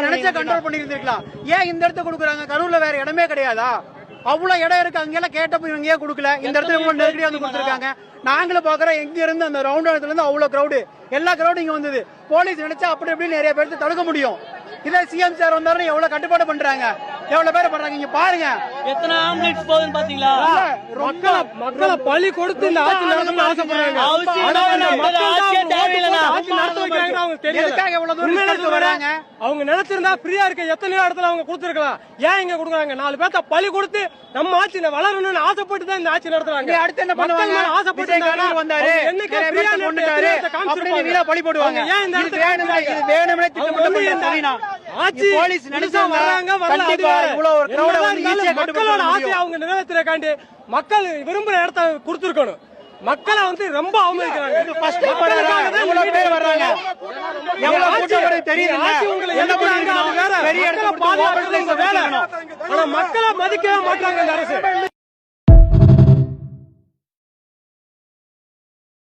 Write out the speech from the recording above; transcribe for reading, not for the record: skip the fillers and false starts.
நினைச்சா கண்ட்ரோல் பண்ணி இருந்திருக்கலாம். ஏன் இந்த இடத்த கொடுக்குறாங்க? கரூர்ல வேற இடமே கிடையாதா? அவ்வளவு இடம் இருக்கு, அங்கெல்லாம் கேட்டப்ப இவங்க ஏன் கொடுக்கல? இந்த இடத்துல இவ்வளவு நெருக்கடியா வந்து கொடுத்துருக்காங்க. நாங்களும் பாக்குறோம், எங்க இருந்து அந்த ரவுண்ட் இடத்துல இருந்து அவ்வளவு கிரௌடு, எல்லா கிரௌடும் இங்க வந்தது. போலீஸ் நினைச்சா அப்படி எப்படி நிறைய பேருக்கு தடுக்க முடியும். இதை சிஎம் சார் வந்தாரு, எவ்வளவு கட்டுப்பாடு பண்றாங்க, எவ்வளவு பேர் பண்றாங்க. இங்க பாருங்க எத்தனை ஆம்புலன்ஸ் போகுதுன்னு பாத்தீங்களா? மக்களை பலி கொடுத்து இந்த ஆட்சி நடத்தணும்னு ஆசைப்படுறாங்க. எதுக்காக எவ்வளவு தூரம் வராங்க? அவங்க நினைச்சிருந்தா ஃப்ரீயா இருக்க எத்தனையோ இடத்துல அவங்க கொடுத்துருக்கலாம். ஏன் இங்க கொடுக்குறாங்க? 4 பேர்த்த பலி கொடுத்து நம்ம ஆட்சி வளரணும்னு ஆசைப்பட்டு தான் இந்த ஆட்சி நடத்துறாங்க. அடுத்து என்ன பண்ணுவாங்க? ஆசைப்பட்டு வந்தாரு, பலி போடுவாங்க. ஏன் இந்த இடத்துல வேணும்னே திட்டமிட்டு ஆட்சி போலீஸ் நினைச்சா வராங்க, மக்களோட ஆசை அவங்க நிறைவேற்றுறக்காண்டி மக்கள் விரும்புற இடத்த கொடுத்துருக்கணும். மக்களை வந்து ரொம்ப அவமதிக்கிறாங்க. மக்களை மதிக்கவே மாட்டாங்க இந்த அரசு.